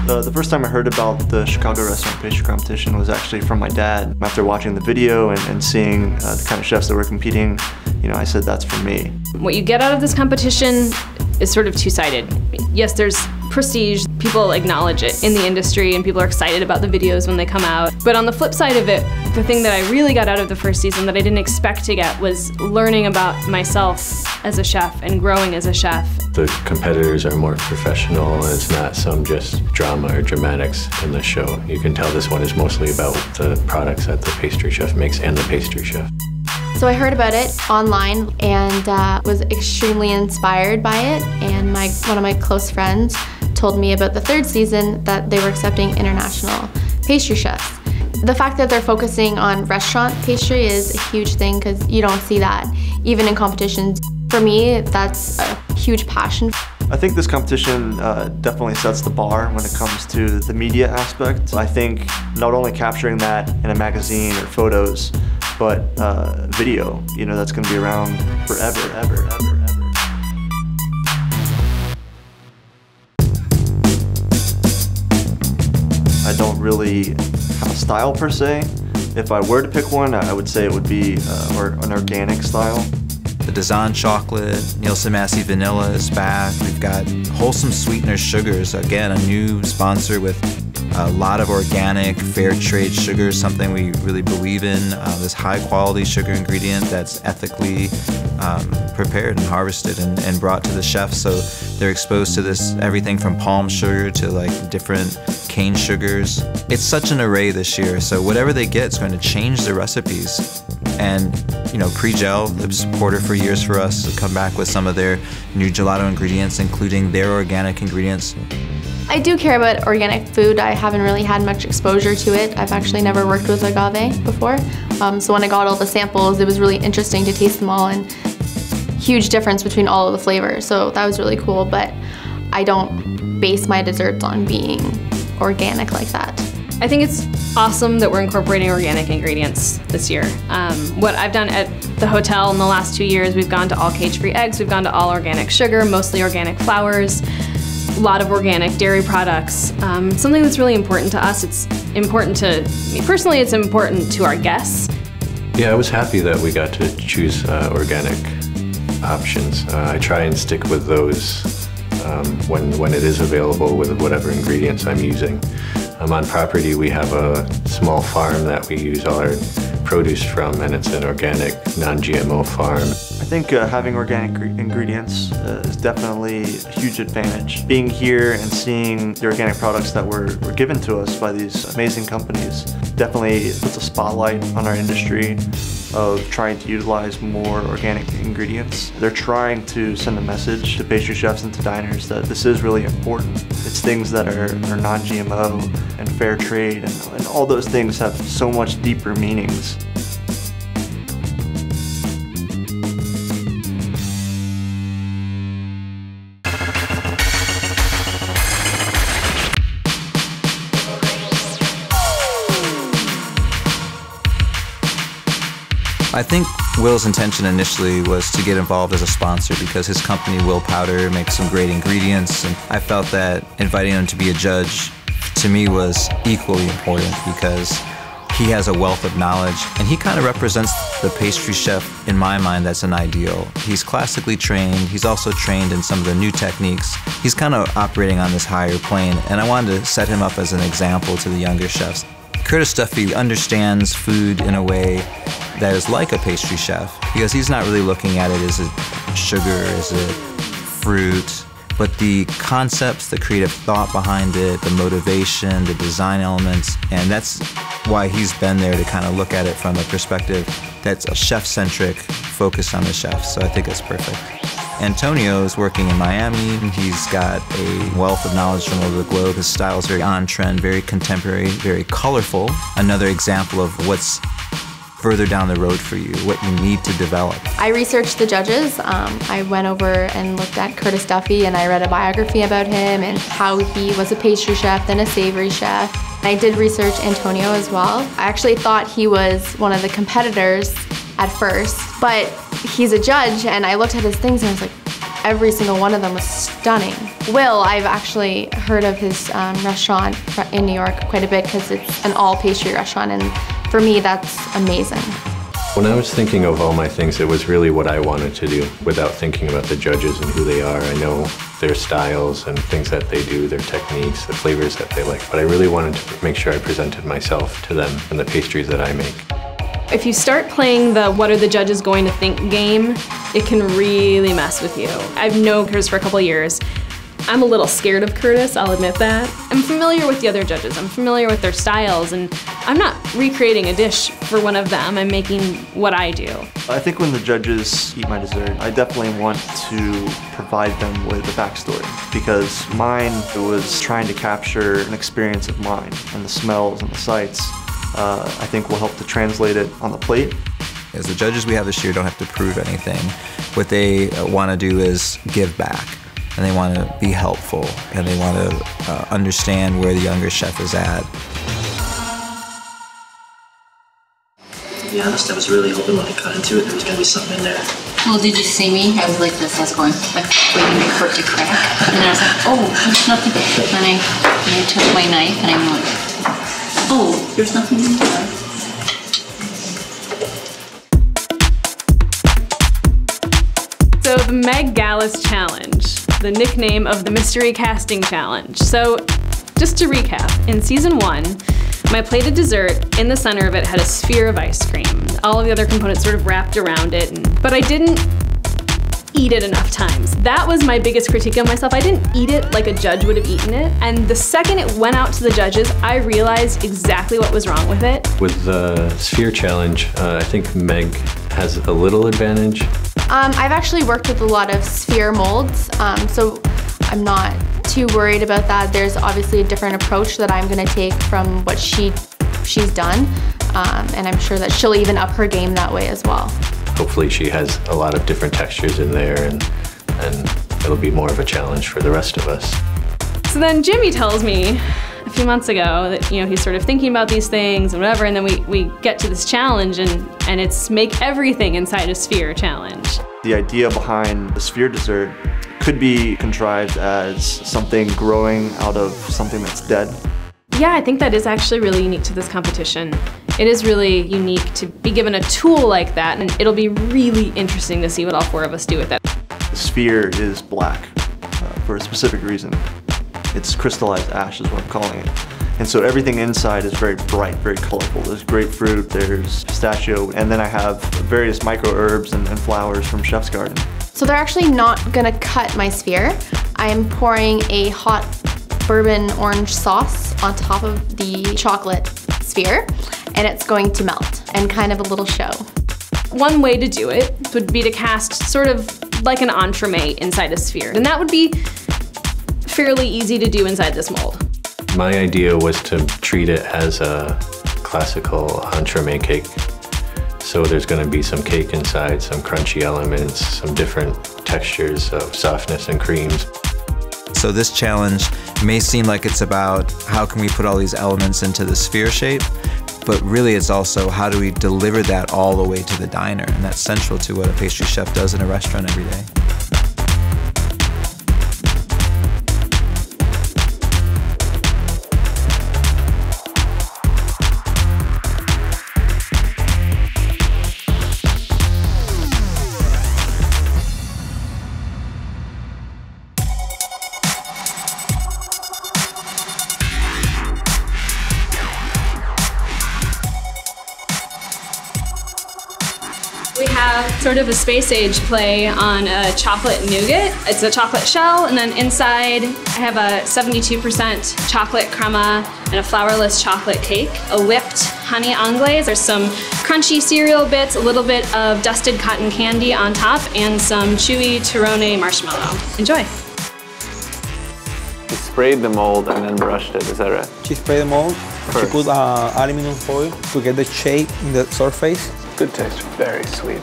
The first time I heard about the Chicago Restaurant Pastry Competition was actually from my dad. After watching the video and seeing the kind of chefs that were competing, I said, that's for me. What you get out of this competition is sort of two-sided. Yes, there's prestige, people acknowledge it in the industry and people are excited about the videos when they come out. But on the flip side of it, the thing that I really got out of the first season that I didn't expect to get was learning about myself as a chef and growing as a chef. The competitors are more professional and it's not some just drama or dramatics in the show. You can tell this one is mostly about the products that the pastry chef makes and the pastry chef. So I heard about it online and was extremely inspired by it, and one of my close friends told me about the third season that they were accepting international pastry chefs. The fact that they're focusing on restaurant pastry is a huge thing because you don't see that even in competitions. For me, that's a huge passion. I think this competition definitely sets the bar when it comes to the media aspect. I think not only capturing that in a magazine or photos, but video, that's going to be around forever, ever, ever, ever. I don't really have a style per se. If I were to pick one, I would say it would be an organic style. The Dazan chocolate, Nielsen Massey vanilla is back. We've got Wholesome Sweetener Sugars, again, a new sponsor with a lot of organic, fair trade sugars, something we really believe in. This high quality sugar ingredient that's ethically prepared and harvested and brought to the chefs, so they're exposed to this, everything from palm sugar to different cane sugars. It's such an array this year, so whatever they get is going to change the recipes. And Pre-Gel, the supporter for years for us, to come back with some of their new gelato ingredients, including their organic ingredients. I do care about organic food. I haven't really had much exposure to it. I've actually never worked with agave before. So when I got all the samples, it was really interesting to taste them all, and huge difference between all of the flavors. So that was really cool, but I don't base my desserts on being organic like that. I think it's awesome that we're incorporating organic ingredients this year. What I've done at the hotel in the last 2 years, we've gone to all cage-free eggs, we've gone to all organic sugar, mostly organic flours, a lot of organic dairy products. Something that's really important to us. It's important to me personally, it's important to our guests. Yeah, I was happy that we got to choose organic options. I try and stick with those when it is available with whatever ingredients I'm using. On property, we have a small farm that we use all our produce from, and it's an organic, non-GMO farm. I think having organic ingredients is definitely a huge advantage. Being here and seeing the organic products that were given to us by these amazing companies definitely puts a spotlight on our industry of trying to utilize more organic ingredients. They're trying to send a message to pastry chefs and to diners that this is really important. It's things that are non-GMO and fair trade, and all those things have so much deeper meanings. I think Will's intention initially was to get involved as a sponsor because his company, Will Powder, makes some great ingredients, and I felt that inviting him to be a judge to me was equally important because he has a wealth of knowledge and he kind of represents the pastry chef in my mind that's an ideal. He's classically trained, he's also trained in some of the new techniques. He's kind of operating on this higher plane, and I wanted to set him up as an example to the younger chefs. Curtis Duffy understands food in a way that is like a pastry chef because he's not really looking at it as a sugar, as a fruit, but the concepts, the creative thought behind it, the motivation, the design elements, and that's why he's been there to kind of look at it from a perspective that's a chef-centric, focus on the chef, so I think it's perfect. Antonio is working in Miami. He's got a wealth of knowledge from over the globe. His style is very on-trend, very contemporary, very colorful. Another example of what's further down the road for you, what you need to develop. I researched the judges. I went over and looked at Curtis Duffy, and I read a biography about him and how he was a pastry chef, then a savory chef. I did research Antonio as well. I actually thought he was one of the competitors at first, but he's a judge, and I looked at his things and I was like, every single one of them was stunning. Will, I've actually heard of his restaurant in New York quite a bit because it's an all pastry restaurant, and for me that's amazing. When I was thinking of all my things, it was really what I wanted to do without thinking about the judges and who they are. I know their styles and things that they do, their techniques, the flavors that they like, but I really wanted to make sure I presented myself to them and the pastries that I make. If you start playing the what are the judges going to think game, it can really mess with you. I've known Curtis for a couple years. I'm a little scared of Curtis, I'll admit that. I'm familiar with the other judges, I'm familiar with their styles, and I'm not recreating a dish for one of them, I'm making what I do. I think when the judges eat my dessert, I definitely want to provide them with a backstory, because mine was trying to capture an experience of mine, and the smells and the sights, I think will help to translate it on the plate. As the judges we have this year don't have to prove anything. What they want to do is give back. And they want to be helpful, and they want to understand where the younger chef is at. To be honest, I was really hoping when I got into it there was going to be something in there. Well, did you see me? I was like this, I was going, like, waiting for it to crack. And then I was like, oh, there's nothing. And I took my knife and I'm like, oh, there's nothing in there. So the Meg Gallus Challenge, the nickname of the Mystery Casting Challenge. So just to recap, in season 1, my plated dessert, in the center of it had a sphere of ice cream. All of the other components sort of wrapped around it, but I didn't eat it enough times. That was my biggest critique of myself. I didn't eat it like a judge would have eaten it, and the second it went out to the judges, I realized exactly what was wrong with it. With the sphere challenge, I think Meg has a little advantage. I've actually worked with a lot of sphere molds, so I'm not too worried about that. There's obviously a different approach that I'm going to take from what she's done, and I'm sure that she'll even up her game that way as well. Hopefully she has a lot of different textures in there, and it'll be more of a challenge for the rest of us. So then Jimmy tells me a few months ago that, you know, he's sort of thinking about these things and whatever, and then we get to this challenge, and it's make everything inside a sphere challenge. The idea behind the sphere dessert could be contrived as something growing out of something that's dead. Yeah, I think that is actually really unique to this competition. It is really unique to be given a tool like that, and it'll be really interesting to see what all 4 of us do with it. The sphere is black for a specific reason. It's crystallized ash is what I'm calling it. And so everything inside is very bright, very colorful. There's grapefruit, there's pistachio, and then I have various micro herbs and flowers from Chef's Garden. So they're actually not gonna cut my sphere. I am pouring a hot bourbon orange sauce on top of the chocolate sphere, and it's going to melt, and kind of a little show. One way to do it would be to cast sort of like an entremet inside a sphere, and that would be fairly easy to do inside this mold. My idea was to treat it as a classical entremet cake. So there's going to be some cake inside, some crunchy elements, some different textures of softness and creams. So this challenge may seem like it's about how can we put all these elements into the sphere shape, but really it's also how do we deliver that all the way to the diner, and that's central to what a pastry chef does in a restaurant every day. We have sort of a space age play on a chocolate nougat. It's a chocolate shell, and then inside I have a 72% chocolate crema and a flourless chocolate cake, a whipped honey anglaise. There's some crunchy cereal bits, a little bit of dusted cotton candy on top, and some chewy Torrone marshmallow. Enjoy. She sprayed the mold and then brushed it, is that right? She sprayed the mold, she put aluminum foil to get the shape in the surface. Good taste, very sweet.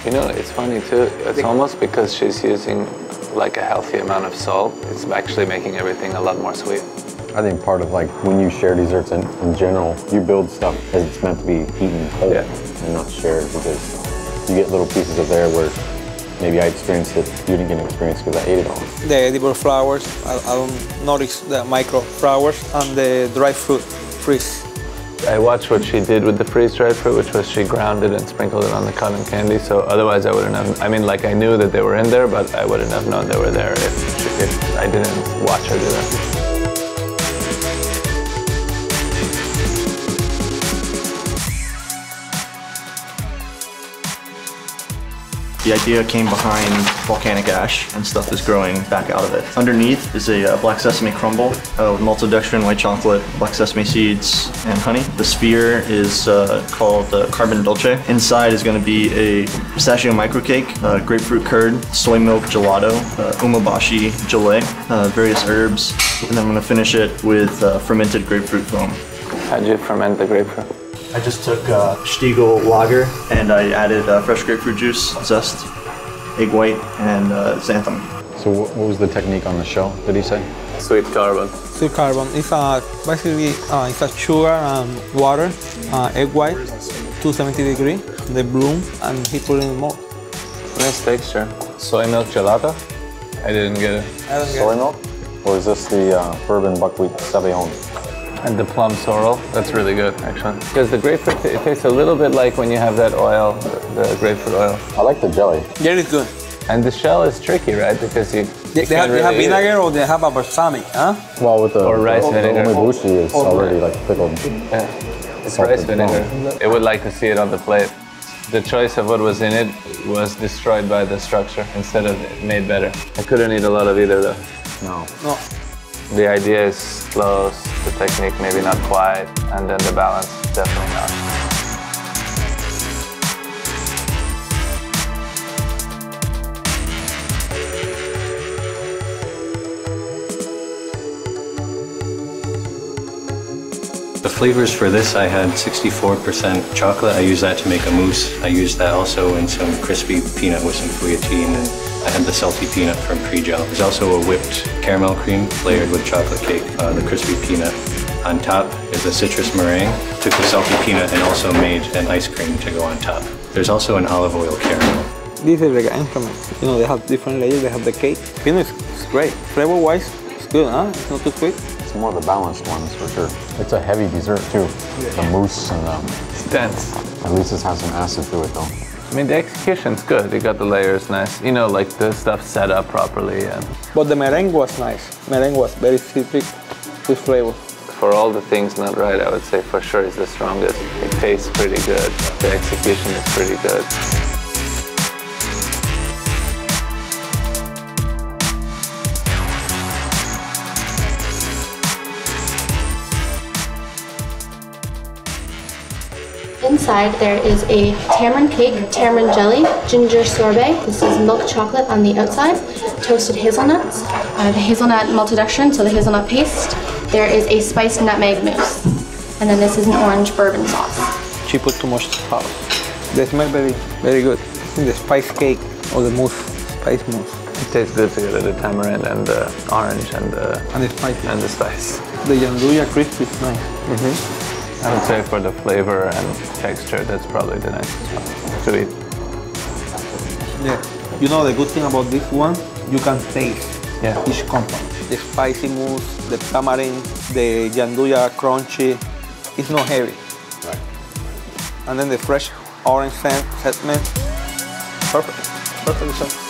You know, it's funny too, it's almost because she's using like a healthy amount of salt, it's actually making everything a lot more sweet. I think part of like when you share desserts in general, you build stuff as it's meant to be eaten whole and not shared, because you get little pieces of there where maybe I experienced it, you didn't get an experience because I ate it all. The edible flowers, I don't notice the micro flowers, and the dry fruit freeze. I watched what she did with the freeze-dried fruit, which was she ground it and sprinkled it on the cotton candy, so otherwise I wouldn't have, I mean, like I knew that they were in there, but I wouldn't have known they were there if I didn't watch her do that. The idea came behind volcanic ash, and stuff is growing back out of it. Underneath is a black sesame crumble with maltodextrin, white chocolate, black sesame seeds, and honey. The sphere is called carbon dolce. Inside is going to be a pistachio microcake, grapefruit curd, soy milk gelato, umeboshi gelée, various herbs, and then I'm going to finish it with fermented grapefruit foam. How'd you ferment the grapefruit? I just took Stiegel lager and I added fresh grapefruit juice, zest, egg white, and xanthan. So what was the technique on the shell, did he say? Sweet carbon. Sweet carbon. It's basically it's a sugar and water, egg white, 270 degrees, the bloom, and he put in more. Nice texture. Soy milk gelato? I didn't get it. Soy milk? Or is this the bourbon buckwheat Sauvignon? And the plum sorrel, that's really good actually. Because the grapefruit, it tastes a little bit like when you have that oil, the grapefruit oil. I like the jelly. Jelly is good. And the shell is tricky, right? Because they have vinegar or they have a balsamic, huh? Well, with the rice vinegar. umeboshi is already like pickled. Yeah, it's rice vinegar. I would like to see it on the plate. The choice of what was in it was destroyed by the structure instead of made better. I couldn't eat a lot of either though. No. The idea is close, the technique maybe not quite, and then the balance definitely not. The flavors for this, I had 64% chocolate. I used that to make a mousse. I used that also in some crispy peanut with some fouilletine, and I had the salty peanut from pre-gel. There's also a whipped caramel cream layered with chocolate cake, the crispy peanut. On top is a citrus meringue. Took the salty peanut and also made an ice cream to go on top. There's also an olive oil caramel. This is like an instrument. You know, they have different layers. They have the cake. Peanut is great. Flavor-wise, it's good, huh? It's not too sweet. It's more the balanced ones for sure. It's a heavy dessert too. The mousse and it's dense. At least it has some acid to it though. I mean, the execution's good. You got the layers nice. You know, like the stuff set up properly. And but the meringue was nice. Meringue was very citric, with flavor. For all the things not right, I would say for sure it's the strongest. It tastes pretty good. The execution is pretty good. Inside there is a tamarind cake, tamarind jelly, ginger sorbet. This is milk chocolate on the outside, toasted hazelnuts, the hazelnut maltodextrin, so the hazelnut paste. There is a spiced nutmeg mousse, and then this is an orange bourbon sauce. She put too much sauce. They smell very, very good. The spice cake or the mousse, spice mousse. It tastes good together, the tamarind and the orange and the spice. And the spice. The gianduja crisp is nice. I would say for the flavor and texture, that's probably the nicest one to eat. Yeah. You know the good thing about this one, you can taste each compound. The spicy mousse, the tamarind, the gianduja crunchy, it's not heavy. Right. And then the fresh orange sediment, perfect. Perfect.